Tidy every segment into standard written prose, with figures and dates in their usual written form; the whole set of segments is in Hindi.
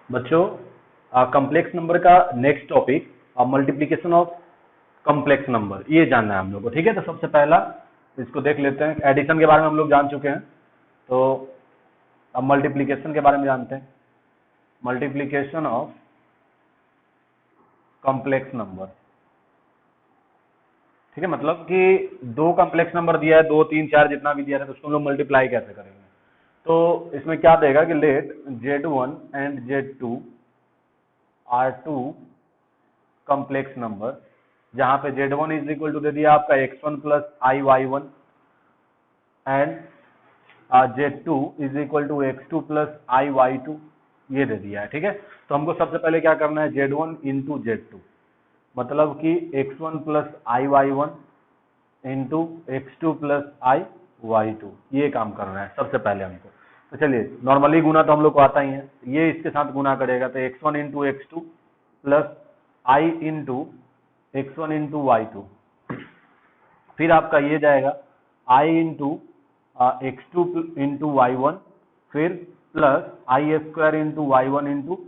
बच्चों कॉम्प्लेक्स नंबर का next topic multiplication of complex number, ये जानना है हम लोग को। ठीक है, तो सबसे पहला इसको देख लेते हैं। एडिशन के बारे में हम लोग जान चुके हैं, तो अब मल्टीप्लिकेशन के बारे में जानते हैं। मल्टीप्लिकेशन ऑफ कॉम्प्लेक्स नंबर, ठीक है, मतलब कि दो कॉम्प्लेक्स नंबर दिया है, 2, 3, 4 जितना भी दिया है, तो उसको हम लोग मल्टीप्लाई कैसे करेंगे। तो इसमें क्या देगा कि let Z1 and Z2 are two complex number, जहां पे Z1 इज इक्वल टू दे दिया आपका x1 plus i y one and Z2 is equal to x2 plus i y two, ये दे दिया है। ठीक है, तो हमको सबसे पहले क्या करना है, Z1 इंटू Z2, मतलब कि x1 plus i y one into x2 plus i y two, ये काम करना है सबसे पहले हमको। तो चलिए, नॉर्मली गुना तो हम लोग को आता ही है, ये इसके साथ गुना करेगा तो x1 into x2 plus i into x1 into y two, फिर आपका ये जाएगा i into x2 into y one, फिर plus i square into y one into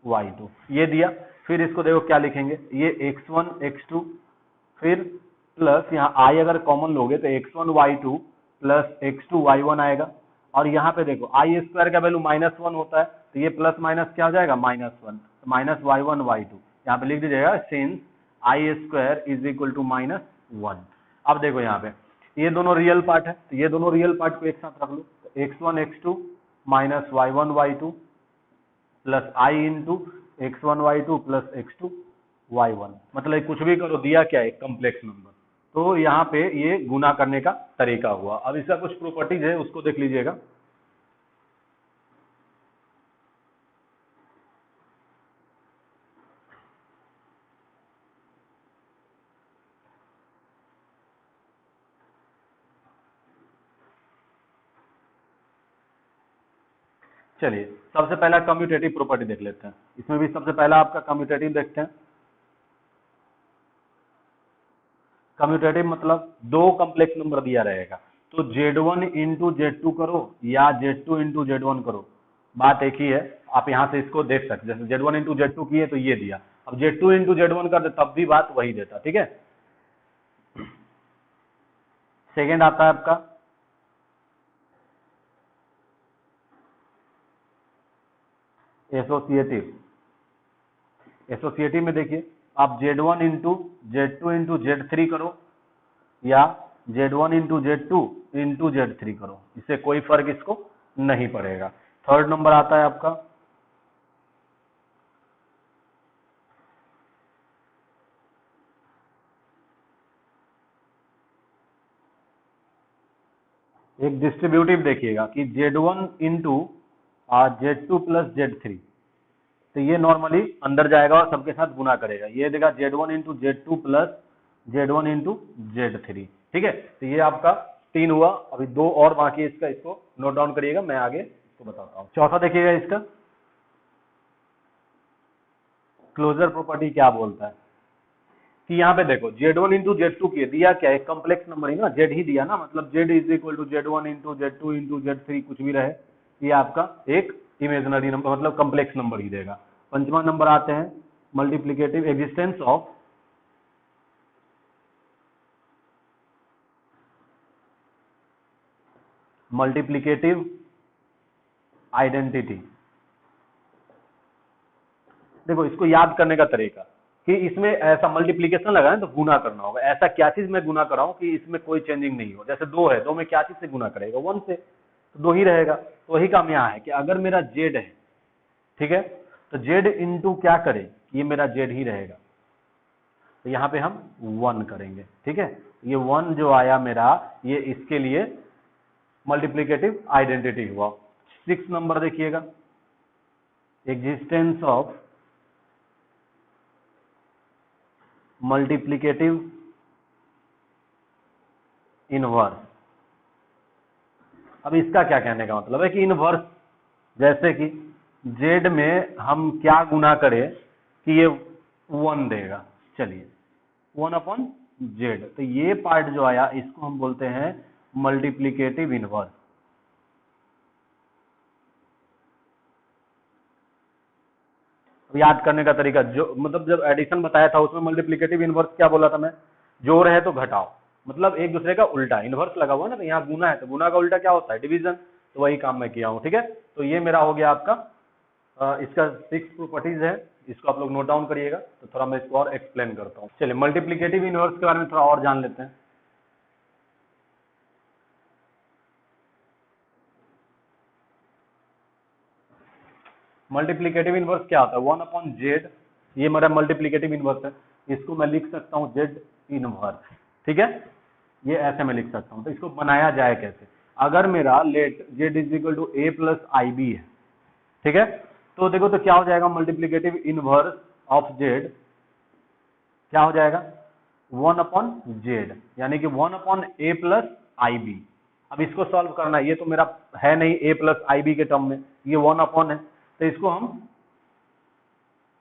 y two, ये दिया। फिर इसको देखो क्या लिखेंगे, ये x1 x2, फिर प्लस यहाँ आई अगर कॉमन लोगे तो x1 y2 plus x2 y1 आएगा। और यहाँ पे देखो आई स्क्वायर का वैल्यू -1 होता है, तो ये प्लस माइनस क्या हो जाएगा, -1, माइनस y1 y2, यहाँ पे लिख दीजिएगा since i square is equal to -1। अब देखो यहाँ पे ये दोनों रियल पार्ट है, तो ये दोनों रियल पार्ट को एक साथ रख लो, तो x1 x2 minus y1 y2 plus i into x1 y2 plus x2 y1, मतलब कुछ भी करो, दिया क्या है, कॉम्प्लेक्स नंबर। तो यहाँ पे ये गुना करने का तरीका हुआ। अब इसका कुछ प्रॉपर्टीज है, उसको देख लीजिएगा। चलिए, सबसे पहला कम्यूटेटिव प्रॉपर्टी देख लेते हैं। इसमें भी सबसे पहला आपका कम्यूटेटिव देखते हैं। कम्यूटेटिव मतलब दो कॉम्प्लेक्स नंबर दिया रहेगा, तो Z1 इंटू Z2 करो या Z2 इंटू Z1 करो, बात एक ही है। आप यहाँ से इसको देख सकते, जैसे Z1 इंटू Z2 किए तो ये दिया, अब Z2 इंटू Z1 कर दे तब भी बात वही देता। ठीक है, सेकेंड आता है आपका एसोसिएटिव। एसोसिएटिव में देखिए, आप Z1 into Z2 into Z3 करो या Z1 into Z2 into Z3 करो, इससे कोई फर्क इसको नहीं पड़ेगा। थर्ड नंबर आता है आपका एक डिस्ट्रीब्यूटिव, देखिएगा कि Z1 into Z2 plus Z3, तो ये नॉर्मली अंदर जाएगा और सबके साथ गुना करेगा, ये देगा Z1 into Z2 plus Z1 into Z3। ठीक है, तो ये आपका 3 हुआ, अभी 2 और बाकी है इसका, इसको नोट डाउन करिएगा, मैं आगे इसको बताता हूँ। चौथा देखिएगा, इसका क्लोजर प्रॉपर्टी क्या बोलता है कि यहाँ पे देखो Z1 इंटू Z2 किए, दिया क्या है, कॉम्प्लेक्स नंबर ही ना, Z ही दिया ना, मतलब Z is equal to Z1 into Z2 into Z3 कुछ भी रहे, ये आपका एक इमेजिनरी नंबर मतलब कॉम्प्लेक्स नंबर ही देगा। पंचवा नंबर आते हैं multiplicative existence of multiplicative identity. देखो इसको याद करने का तरीका कि इसमें ऐसा मल्टीप्लीकेशन लगा है तो गुना करना होगा, ऐसा क्या चीज मैं गुना कर रहा हूं कि इसमें कोई चेंजिंग नहीं हो। जैसे 2 है, 2 में क्या चीज से गुना करेगा, 1 से, तो 2 ही रहेगा। तो वही काम यहाँ है कि अगर मेरा Z है, ठीक है, तो Z इंटू क्या करे, ये मेरा Z ही रहेगा, तो यहाँ पे हम 1 करेंगे। ठीक है, ये 1 जो आया मेरा, ये इसके लिए मल्टीप्लीकेटिव आइडेंटिटी हुआ। 6 नंबर देखिएगा, एग्जिस्टेंस ऑफ मल्टीप्लिकेटिव इनवर्स। अब इसका क्या कहने का मतलब है कि इनवर्स, जैसे कि Z में हम क्या गुना करें कि ये 1 देगा, चलिए 1/Z, तो ये पार्ट जो आया इसको हम बोलते हैं मल्टीप्लिकेटिव इनवर्स। याद करने का तरीका, जो मतलब जब एडिशन बताया था उसमें मल्टीप्लिकेटिव इनवर्स क्या बोला था मैं, जोड़ है तो घटाओ, मतलब एक दूसरे का उल्टा, इनवर्स लगा हुआ ना, तो यहाँ गुना है तो गुना का उल्टा क्या होता है, डिवीजन, तो वही काम मैं किया हूँ। ठीक है, तो ये मेरा हो गया आपका इसका 6 प्रॉपर्टीज है, इसको आप लोग नोट डाउन करिएगा। तो थोड़ा मैं इसको और एक्सप्लेन करता हूँ। चलिए मल्टीप्लिकेटिव इनवर्स के बारे में थोड़ा और जान लेते हैं। मल्टीप्लिकेटिव इनवर्स क्या होता है, 1/z, ये मेरा मल्टीप्लिकेटिव इनवर्स है, इसको मैं लिख सकता हूँ z इनवर्स। ठीक है, ये ऐसे मैं लिख सकता हूँ। तो इसको बनाया जाए कैसे, अगर मेरा let z is equal to a plus i b है, ठीक है, तो देखो तो क्या हो जाएगा, मल्टीप्लिकेटिव इनवर्स ऑफ z क्या हो जाएगा, 1/z, यानी कि 1/a प्लस आई बी। अब इसको सॉल्व करना है, ये तो मेरा है नहीं a प्लस आई बी के टर्म में, ये 1/ है, तो इसको हम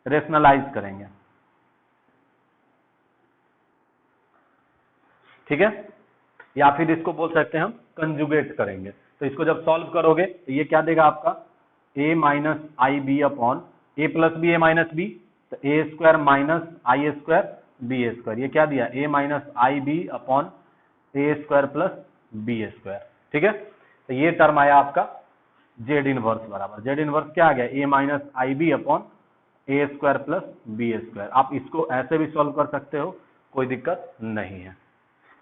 रेशनलाइज करेंगे। ठीक है, या फिर इसको बोल सकते हैं हम कंजुगेट करेंगे। तो इसको जब सॉल्व करोगे तो ये क्या देगा आपका, a minus i b upon a plus b, a minus b, तो a square minus i square b square, ये क्या दिया, a minus i b upon a square plus b square. ठीक है, तो ये टर्म आया आपका जेड इनवर्स बराबर, जेड इनवर्स क्या आ गया, a minus i b upon a square plus b square. आप इसको ऐसे भी सॉल्व कर सकते हो, कोई दिक्कत नहीं है,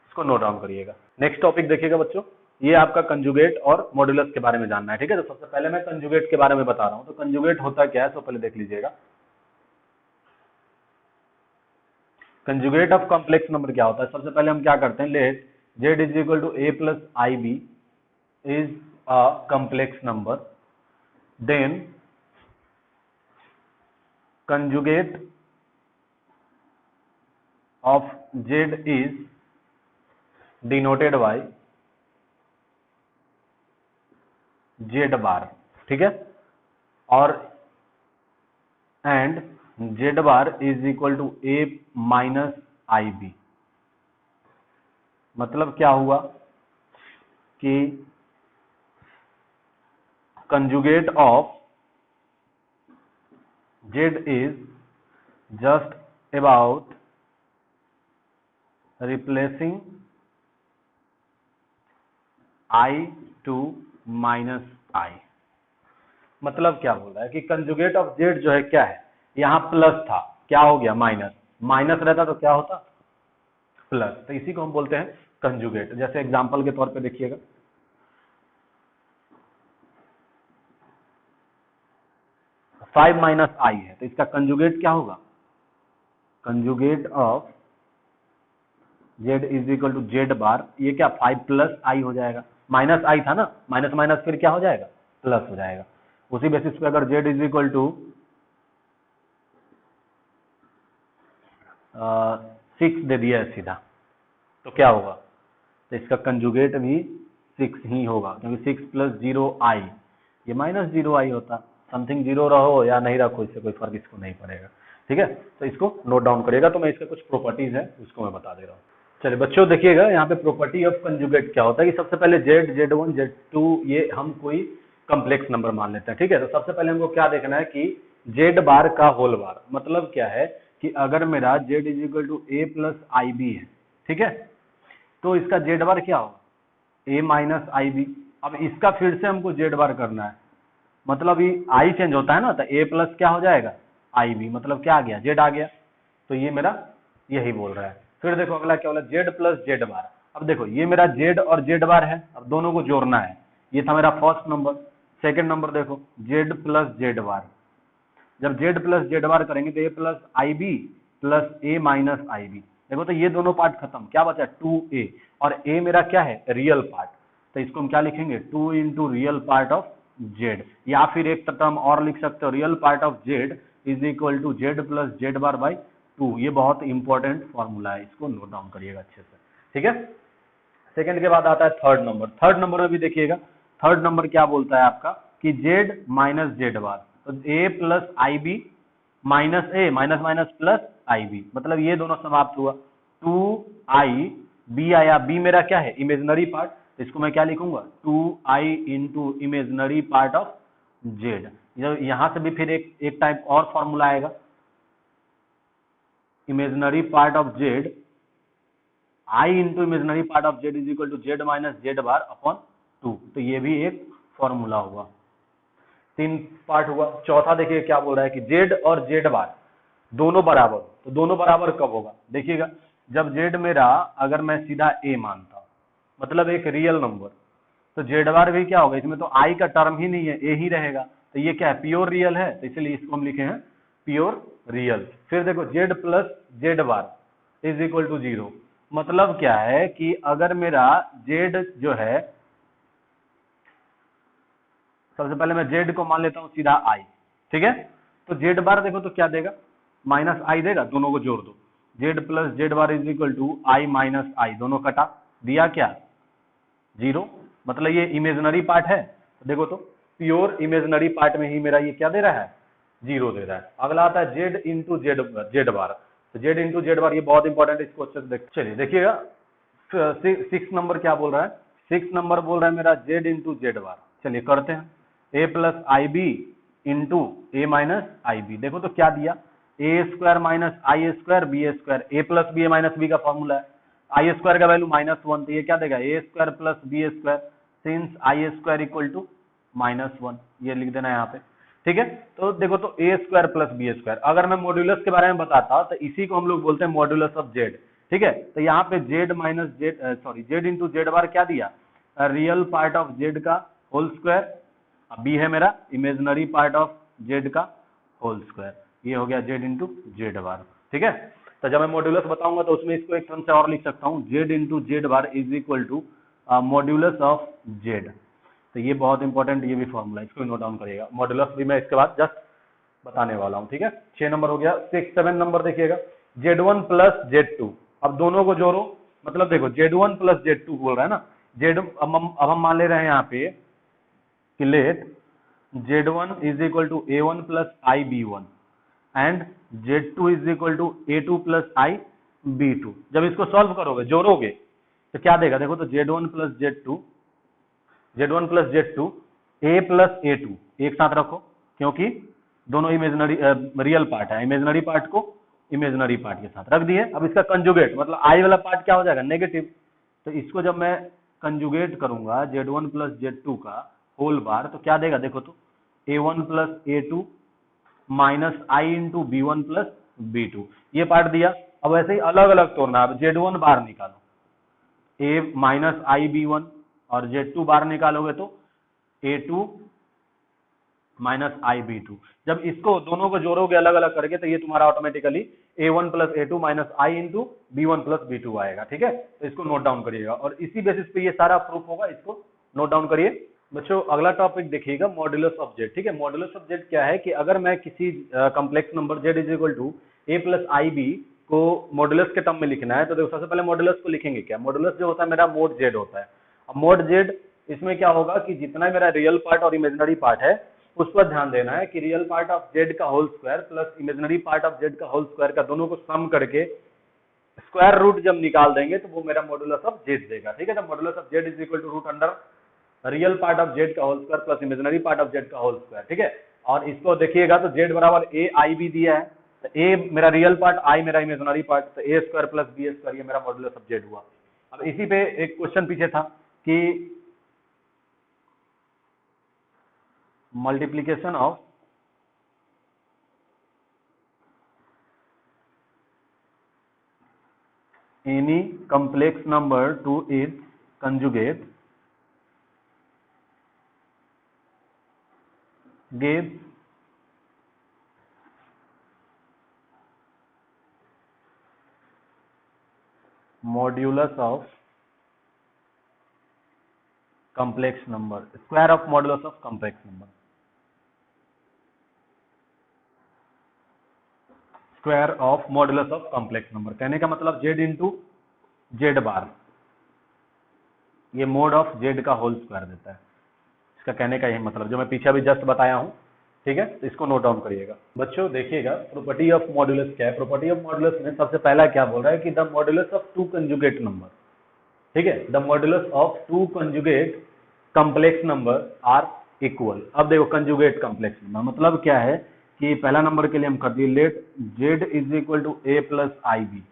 इसको नोट डाउन करिएगा। नेक्स्ट टॉपिक देखिएगा बच्चों, ये आपका कंजुगेट और मॉड्यूलस के बारे में जानना है। ठीक है, तो सबसे पहले मैं कंजुगेट के बारे में बता रहा हूं। तो कंजुगेट होता क्या है, तो पहले देख लीजिएगा, कंजुगेट ऑफ कॉम्प्लेक्स नंबर क्या होता है। सबसे पहले हम क्या करते हैं, let z is equal to a plus i b is a complex number, then conjugate of z is denoted by z bar. ठीक है, और and z bar is equal to a minus i b. मतलब क्या हुआ कि conjugate of z is just about replacing i to minus i। मतलब क्या बोल रहा है कि कंजुगेट ऑफ z जो है क्या है, यहाँ प्लस था, क्या हो गया माइनस, माइनस रहता तो क्या होता प्लस, तो इसी को हम बोलते हैं कंजुगेट। जैसे एग्जांपल के तौर पे देखिएगा, 5 माइनस आई है, तो इसका कंजुगेट क्या होगा, conjugate of z is equal to z bar, ये क्या 5 प्लस आई हो जाएगा, माइनस आई था ना, माइनस माइनस फिर क्या हो जाएगा, प्लस हो जाएगा। उसी बेसिस पे अगर z इज इक्वल टू 6 दे दिया है सीधा, तो क्या होगा, तो इसका कंजुगेट भी 6 ही होगा, क्योंकि 6 प्लस 0 आई, ये माइनस 0 आई होता, समथिंग 0 रहो या नहीं रखो, इससे कोई फर्क इसको नहीं पड़ेगा। ठीक है, तो इसको नोट डाउन करिएगा। तो मैं इसका कुछ प्रॉपर्टीज है उसको मैं बता दे रहा हूँ। चलिए बच्चों देखिएगा, यहाँ पे प्रॉपर्टी ऑफ कंजुगेट क्या होता है कि सबसे पहले z, z1, z2 ये हम कोई कॉम्प्लेक्स नंबर मान लेते हैं। ठीक है, तो सबसे पहले हमको क्या देखना है कि z बार का होल बार, मतलब क्या है कि अगर मेरा z is equal to a plus i b है, ठीक है, तो इसका z बार क्या होगा, a माइनस आई बी। अब इसका फिर से हमको z बार करना है, मतलब ये आई चेंज होता है ना, तो a प्लस क्या हो जाएगा आई बी, मतलब क्या आ गया, z आ गया। तो ये मेरा यही बोल रहा है। फिर देखो अगला क्या बोला, z प्लस जेड बार। अब देखो ये मेरा z और z बार है, अब दोनों को जोड़ना है, ये था मेरा फर्स्ट नंबर। सेकंड नंबर देखो z प्लस जेड बार, जब z प्लस जेड बार करेंगे तो a plus i b plus a minus i b. देखो तो ये दोनों पार्ट खत्म, क्या बचा 2a, और a मेरा क्या है रियल पार्ट, तो इसको हम क्या लिखेंगे 2 into real part of z, या फिर एक टर्म और लिख सकते हो, real part of z is equal to z plus z bar by 2। ये बहुत इंपॉर्टेंट फॉर्मूला है, इसको नोट डाउन करिएगा अच्छे से। ठीक है, सेकंड के बाद आता है थर्ड नंबर। थर्ड नंबर में भी देखिएगा, थर्ड नंबर क्या बोलता है आपका कि z माइनस जेड बार, तो a plus i b minus a, minus minus plus i b, मतलब ये दोनों समाप्त हुआ, 2i b आया, b मेरा क्या है इमेजिनरी पार्ट, इसको मैं क्या लिखूंगा 2i into imaginary part of z। यहां से भी फिर एक टाइप और फॉर्मूला आएगा, imaginary part of z, i into imaginary part of z is equal to z minus z bar upon 2। तो ये भी एक फॉर्मूला हुआ। 3 पार्ट हुआ। चौथा देखिए क्या बोल रहा है कि जेड और जेड बार दोनों बराबर, तो दोनों बराबर कब होगा? देखिएगा, जब जेड मेरा अगर मैं सीधा ए मानता, मतलब एक रियल नंबर, तो जेड बार भी क्या होगा? इसमें तो आई का टर्म ही नहीं है, ए ही रहेगा। तो ये क्या है? प्योर रियल है, तो इसलिए इसको हम लिखे हैं प्योर रियल। फिर देखो z plus z bar is equal to 0, मतलब क्या है कि अगर मेरा जेड जो है, सबसे पहले मैं जेड को मान लेता हूं सीधा आई, ठीक है? तो जेड बार देखो तो क्या देगा? माइनस आई देगा, दोनों को जोड़ दो, z plus z bar is equal to i minus i, दोनों कटा, दिया क्या? 0। मतलब ये इमेजिनरी पार्ट है, तो देखो तो प्योर इमेजिनरी पार्ट में ही मेरा ये क्या दे रहा है? 0 दे रहा है। अगला आता है जेड इंटू जेड बार, तो जेड इंटू जेड बार ये बहुत इंपॉर्टेंट है, इसको अच्छे से चलिए देखिएगा। 6 नंबर क्या बोल रहा है? 6 नंबर बोल रहा है मेरा जेड इंटू जेड बार। चलिए करते हैं, ए plus i B into A minus i b. देखो तो क्या दिया? ए square minus i square b square, A plus b a minus b का फॉर्मूला है, आई स्क्वायर का वैल्यू -1, तो ये क्या देगा? A square plus b square since i square equal to -1, ये लिख देना यहाँ पे, ठीक है? तो देखो तो a square plus b square, अगर मैं मॉड्यूलस के बारे में बताता तो इसी को हम लोग बोलते हैं मॉड्यूलस ऑफ जेड, ठीक है? तो यहाँ पे z minus z, sorry z into z bar क्या दिया? रियल पार्ट ऑफ जेड का होल स्क्वायर, बी है मेरा इमेजिनरी पार्ट ऑफ जेड का होल स्क्वायर, ये हो गया जेड इंटू जेड बार, ठीक है? तो जब मैं मॉड्यूलस बताऊंगा तो उसमें इसको एक टर्म से और लिख सकता हूँ, z into z bar is equal to modulus of z. तो ये बहुत इंपॉर्टेंट, ये भी फॉर्मूला, इसको नोट डाउन करिएगा। मॉड्यूलस भी मैं इसके बाद जस्ट बताने वाला हूँ, ठीक है? 6 नंबर हो गया। 7 नंबर देखिएगा, Z1 प्लस Z2, अब दोनों को जोड़ो, मतलब देखो Z1 प्लस Z2 बोल रहा है ना, जेड अब हम मान ले रहे हैं यहाँ पे कि let Z1 is equal to A1 plus i B1 and Z2 is equal to A2 plus i B2। जब इसको सॉल्व करोगे, जोड़ोगे, तो क्या देगा? देखो तो Z1 plus Z2, Z1 plus Z2, A plus A2 एक साथ रखो, क्योंकि दोनों इमेजिनरी रियल पार्ट है, इमेजिनरी पार्ट को इमेजिनरी पार्ट के साथ रख दिए। अब इसका कंजुगेट, मतलब आई वाला पार्ट क्या हो जाएगा? नेगेटिव। तो इसको जब मैं कंजुगेट करूंगा Z1 प्लस Z2 का होल बार, तो क्या देगा? देखो तो A1 plus A2 minus i into B1 plus B2, ये पार्ट दिया। अब ऐसे ही अलग अलग तोड़ना, अब Z1 बार निकालो, A माइनस आई B1, और Z2 बार निकालोगे तो A2 माइनस आई B2। जब इसको दोनों को जोड़ोगे अलग अलग करके, तो ये तुम्हारा automatically A1 plus A2 minus i into B1 plus B2 आएगा, ठीक है? तो इसको नोट डाउन करिएगा, और इसी बेसिस पे ये सारा प्रूफ होगा, इसको नोट डाउन करिए। बच्चों अगला टॉपिक देखिएगा, मॉड्यूलस ऑफ जेड, ठीक है? मॉड्यूलस ऑफ जेड क्या है कि अगर मैं किसी complex number z is equal to a plus i b को मॉड्यूलस के टर्म में लिखना है, तो देखो सबसे पहले मॉड्यूलस को लिखेंगे क्या? मॉड्यूलस जो होता है मेरा मोड जेड होता है। अब मोड जेड, इसमें क्या होगा कि जितना मेरा रियल पार्ट और इमेजिनरी पार्ट है, उस पर ध्यान देना है कि रियल पार्ट ऑफ जेड का whole square plus imaginary part of z का होल स्क्वायर का दोनों को सम करके स्क्वायर रूट जब निकाल देंगे, तो वो मेरा मॉड्यूलस ऑफ जेड देगा, ठीक है? तो modulus of z is equal to root under real part of z का whole square plus imaginary part of z का होल स्क्वायर, ठीक है? और इसको देखिएगा तो जेड बराबर ए आई बी दिया है, तो ए मेरा रियल पार्ट, आई मेरा इमेजिनरी पार्ट, तो a square plus b square ये मेरा मॉड्यूलस ऑफ जेड हुआ। अब इसी पे एक क्वेश्चन पीछे था कि multiplication of any complex number to its conjugate gives modulus of complex number, square of modulus of complex number, square of modulus of complex number. कहने का मतलब जेड इंटू जेड बार, ये मोड ऑफ जेड का होल स्क्वायर देता है, इसका कहने का यही मतलब, जो मैं पीछे अभी जस्ट बताया हूँ, ठीक है? तो इसको नोट डाउन करिएगा। बच्चों देखिएगा प्रॉपर्टी ऑफ मॉडुलस क्या है। प्रॉपर्टी ऑफ मॉडुलस में सबसे पहला क्या बोल रहा है कि the modulus of two conjugate number, ठीक है? The modulus of two conjugate complex number are equal. अब देखो कंजुगेट कॉम्प्लेक्स नंबर मतलब क्या है कि पहला नंबर के लिए हम कर दिए let z is equal to a plus i b,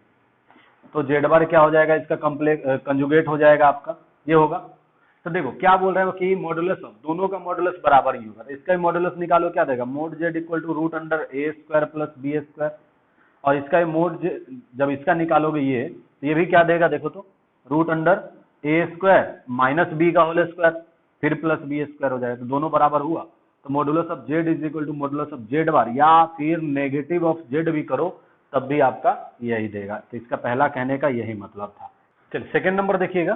तो z बार क्या हो जाएगा, इसका कॉम्प्लेक्स कंजुगेट हो जाएगा आपका, ये होगा। तो देखो क्या बोल रहे हो कि मॉडुलस ऑफ दोनों का मॉडुलस बराबर ही होगा, तो इसका मॉडुलस निकालो, क्या देगा mod z equal to root under a square plus b square, और इसका मोड जब इसका निकालोगे ये, तो ये भी क्या देगा देखो तो root under a square minus b का होल स्क्वायर फिर प्लस बी स्क्वायर हो जाएगा, तो दोनों बराबर हुआ। तो modulus of z is equal to modulus of z bar, या फिर नेगेटिव ऑफ जेड भी करो तब भी आपका यही देगा। तो इसका पहला कहने का यही मतलब था। चलिए सेकेंड नंबर देखिएगा।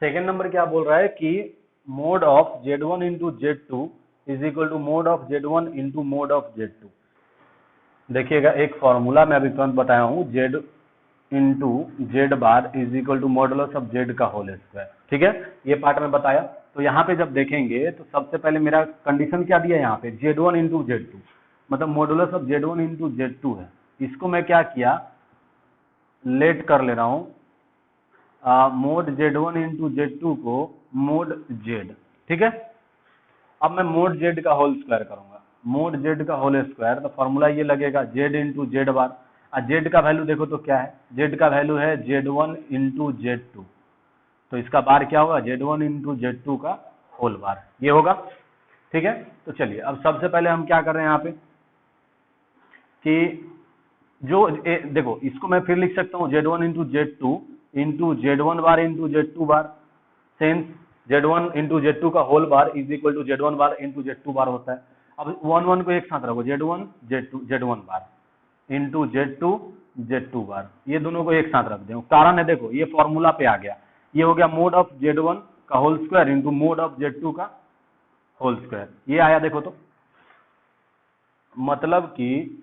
सेकेंड नंबर क्या बोल रहा है कि mod of z1 into z2 is equal to mod of z1 into mod of z2। देखिएगा एक फॉर्मूला मैं अभी तुरंत बताया हूँ, z into z bar is equal to modulus of z का होल स्क्वायर, ठीक है, ये पार्ट में बताया। तो यहाँ पे जब देखेंगे तो सबसे पहले मेरा कंडीशन क्या दिया है यहाँ पे z1 इंटू z2, मतलब modulus of z1 into z2 है, इसको मैं क्या किया लेट कर ले रहा हूँ मोड z1 इंटू z2 को मोड z, ठीक है। अब मैं मोड z का होल स्क्वायर करूंगा, मोड z का होल स्क्वायर, तो फॉर्मूला ये लगेगा z इंटू जेड बार, जेड का वैल्यू देखो तो क्या है, जेड का वैल्यू है z1 इंटू z2, तो इसका बार क्या होगा z1 इंटू z2 का होल बार, ये होगा, ठीक है। तो चलिए अब सबसे पहले हम क्या कर रहे हैं यहाँ पे कि जो देखो इसको मैं फिर लिख सकता हूँ z1 into z2 into z1 bar into z2 bar, since z1 into z2 का whole bar is equal to z1 bar into z2 bar होता है। अब 1 1 को एक साथ रखो, z1 z1 bar into z2 बार, ये दोनों को एक साथ रख दें, कारण है देखो ये फॉर्मूला पे आ गया, ये हो गया मोड ऑफ z1 का whole square into mod of z2 का होल स्क्वायर, ये आया देखो तो, मतलब कि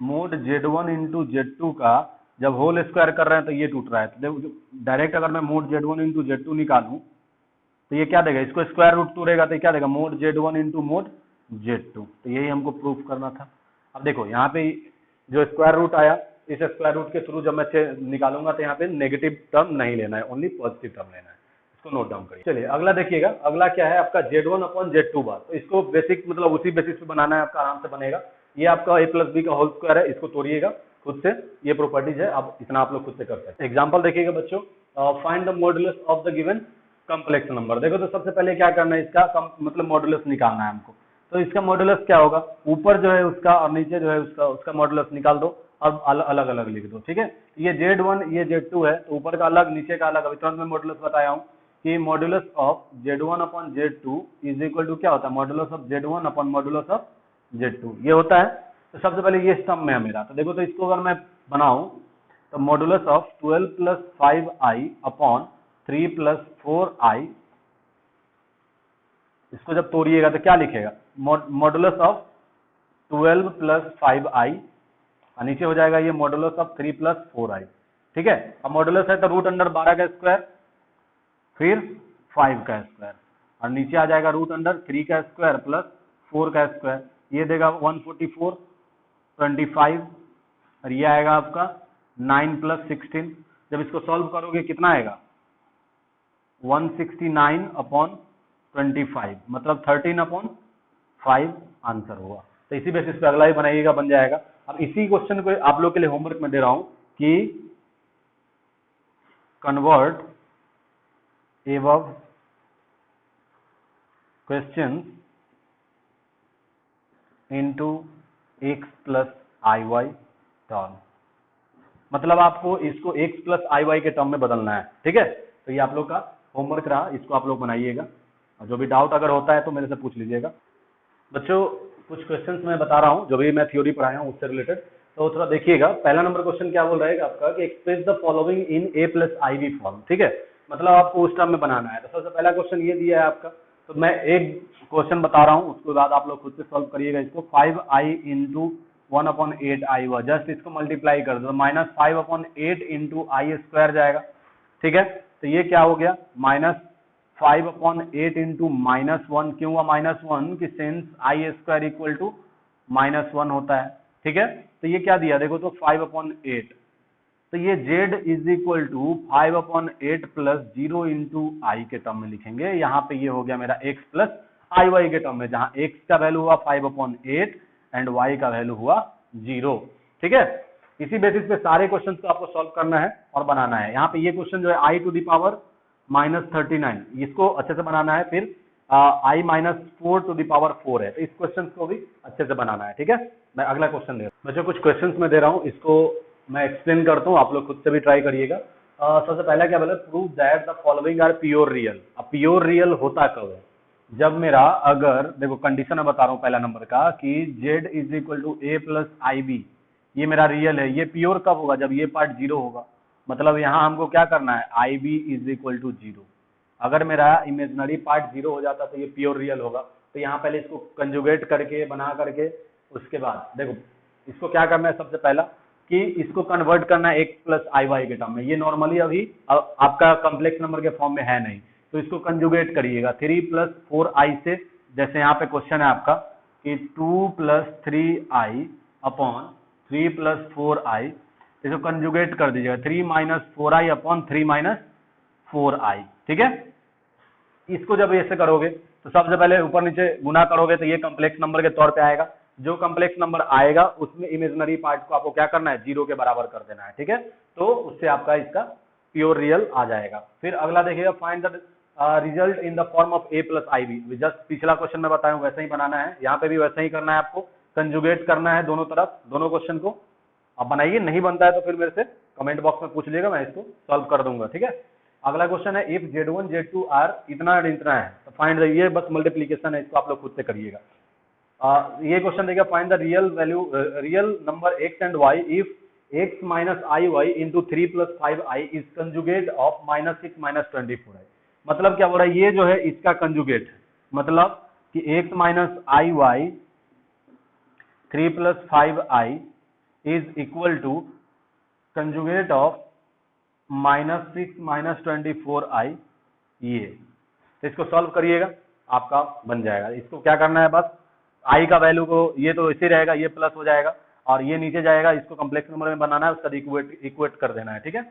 मोड z1 इंटू z2 का जब होल स्क्वायर कर रहे हैं तो ये टूट रहा है, तो देखो डायरेक्ट अगर मैं मोड z1 इंटू z2 निकालूं तो ये क्या देगा, इसको स्क्वायर रूट तोड़ेगा तो क्या देगा mode z1 into mode z2, तो यही हमको प्रूफ करना था। अब देखो यहाँ पे जो स्क्वायर रूट आया, इस स्क्वायर रूट के थ्रू जब मैं निकालूंगा तो यहाँ पे नेगेटिव टर्म नहीं लेना है, ओनली पॉजिटिव टर्म लेना है, इसको नोट डाउन करिए। चलिए अगला देखिएगा, अगला क्या है आपका z1 अपॉन z2 बार, तो इसको बेसिक मतलब उसी बेसिस पे बनाना है, आपका आराम से बनेगा। ये आपका a प्लस बी का होल स्क्वायर है, इसको तोड़िएगा खुद से, ये प्रॉपर्टीज है, अब इतना आप लोग खुद से कर सकते हैं। एग्जाम्पल देखिएगा बच्चों, find the modulus of the given complex number. देखो तो सबसे पहले क्या करना है, इसका मतलब मॉडुलस निकालना है हमको, तो इसका मॉडुलस क्या होगा, ऊपर जो है उसका और नीचे जो है उसका मॉडुलस निकाल दो, अब अलग अलग लिख दो, ठीक है। ये z1 ये z2 है, तो ऊपर का अलग नीचे का अलग, अभी तुरंत मैं मॉडुलस बताया हूँ कि modulus of z1 upon z2 is equal to क्या होता है modulus of z1 upon modulus of z2, ये होता है। तो सबसे पहले ये सम में है मेरा, तो देखो तो इसको अगर मैं बनाऊं तो modulus of 12 plus 5i upon 3 plus 4i, इसको जब तोड़िएगा तो क्या लिखेगा मॉडुलस ऑफ 12 प्लस 5i, और नीचे हो जाएगा ये मॉडुलस ऑफ 3 प्लस 4i, ठीक है। अब मॉडुलस है तो रूट अंडर 12 का स्क्वायर फिर 5 का स्क्वायर, और नीचे आ जाएगा रूट अंडर 3 का स्क्वायर प्लस 4 का स्क्वायर, ये देगा 144 25, और ये आएगा आपका 9 प्लस 16, जब इसको सॉल्व करोगे कितना आएगा 169 अपॉन 25, मतलब 13 अपॉन 5 आंसर होगा। तो इसी बेसिस पे अगला ही बनाइएगा, बन जाएगा। अब इसी क्वेश्चन को आप लोग के लिए होमवर्क में दे रहा हूं कि convert above questions into x plus iy term, मतलब आपको इसको x प्लस iy के टर्म में बदलना है, ठीक है। तो ये आप लोग का होमवर्क रहा, इसको आप लोग बनाइएगा, और जो भी डाउट अगर होता है तो मेरे से पूछ लीजिएगा। बच्चों कुछ क्वेश्चंस मैं बता रहा हूँ जो भी मैं थ्योरी पढ़ाया हूँ उससे रिलेटेड, तो थोड़ा देखिएगा। पहला नंबर क्वेश्चन क्या बोल रहा है आपका कि express the following in a plus IV form, ठीक है, मतलब आपको उस टर्म में बनाना है। तो सबसे पहला क्वेश्चन ये दिया है आपका, तो मैं एक क्वेश्चन बता रहा हूँ, उसके बाद आप लोग खुद से सॉल्व करिएगा इसको। 5i इंटू 1/8i हुआ, जस्ट इसको मल्टीप्लाई कर दो, माइनस 5/8 इंटू आई स्क्वायर जाएगा, ठीक है। तो ये क्या हो गया माइनस 5/8 इंटू -1, क्यों हुआ -1 कि since i square equal to -1 होता है, ठीक है। तो ये क्या दिया देखो तो 5/8 तो ये z is equal to 5/8 plus 0 into i के टर्म में लिखेंगे। यहाँ पे ये हो गया मेरा x प्लस आई वाई के टर्म में, जहां x का वैल्यू हुआ 5/8 एंड y का वैल्यू हुआ 0। ठीक है, इसी बेसिस पे सारे क्वेश्चन को आपको सॉल्व करना है और बनाना है। यहाँ पे ये क्वेश्चन जो है i टू द पावर -39, इसको अच्छे से बनाना है। फिर i -4 टू द पावर 4 है, तो इस क्वेश्चन को भी अच्छे से बनाना है। ठीक है, मैं अगला क्वेश्चन दे रहा हूँ। बच्चों कुछ क्वेश्चन मैं दे रहा हूँ, इसको मैं एक्सप्लेन करता हूँ, आप लोग खुद से भी ट्राई करिएगा। सबसे पहला क्या बोला, prove that the following are pure real. अब प्योर रियल होता कब है, जब मेरा, अगर देखो कंडीशन मैं बता रहा हूँ पहला नंबर का कि z is equal to a plus i b, ये मेरा रियल है। ये प्योर कब होगा, जब ये पार्ट 0 होगा। मतलब यहाँ हमको क्या करना है, आई बी इज इक्वल टू 0। अगर मेरा इमेजिनरी पार्ट 0 हो जाता तो ये प्योर रियल होगा। तो यहाँ पहले इसको कंजुगेट करके बना करके उसके बाद देखो इसको क्या करना है, सबसे पहला कि इसको कन्वर्ट करना है x प्लस आई वाई के टर्म में। ये नॉर्मली अभी आपका कॉम्प्लेक्स नंबर के फॉर्म में है नहीं, तो इसको कंजुगेट करिएगा 3 प्लस 4i से। जैसे यहाँ पे क्वेश्चन है आपका कि 2 plus 3i upon 3 plus 4i, इसको कंजुगेट कर दीजिएगा 3 minus 4i upon 3 minus 4i। ठीक है, इसको जब ऐसे करोगे तो सबसे पहले ऊपर नीचे गुना करोगे तो ये कॉम्प्लेक्स नंबर के तौर पे आएगा। जो कॉम्प्लेक्स नंबर आएगा उसमें इमेजिनरी पार्ट को आपको क्या करना है, 0 के बराबर कर देना है। ठीक है, तो उससे आपका इसका प्योर रियल आ जाएगा। फिर अगला देखिएगा, find the result in the form of a plus i b. Just पिछला क्वेश्चन में बताया हूं वैसे ही बनाना है, यहाँ पे भी वैसे ही करना है, आपको कंजुगेट करना है दोनों तरफ, दोनों क्वेश्चन को आप बनाइए। नहीं बनता है तो फिर मेरे से कमेंट बॉक्स में पूछ लीजिएगा, मैं इसको सॉल्व कर दूंगा। ठीक है, अगला क्वेश्चन है इफ z1 z2 आर इतना इतना है तो फाइंड, ये बस मल्टीप्लीकेशन है, इसको आप लोग खुद से करिएगा। ये क्वेश्चन देखिए, find the real value real number x and y if x minus i y into 3 plus 5i is conjugate of -6 minus 24i। मतलब क्या बोल रहा है, ये जो है इसका कंजुगेट है, मतलब कि x minus i y 3 plus 5i is equal to conjugate of -6 minus 24i। ये तो इसको सॉल्व करिएगा, आपका बन जाएगा। इसको क्या करना है, बस i का वैल्यू को, ये तो इसे रहेगा, ये प्लस हो जाएगा और ये नीचे जाएगा, इसको कॉम्प्लेक्स नंबर में बनाना है, उसका इक्वेट कर देना है। ठीक है,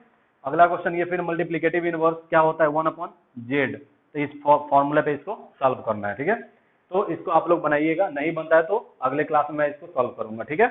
अगला क्वेश्चन ये फिर मल्टीप्लिकेटिव इनवर्स क्या होता है, 1/z। तो इस फॉर्मूले पे इसको सॉल्व करना है। ठीक है, तो इसको आप लोग बनाइएगा, नहीं बनता है तो अगले क्लास में मैं इसको सॉल्व करूंगा। ठीक है।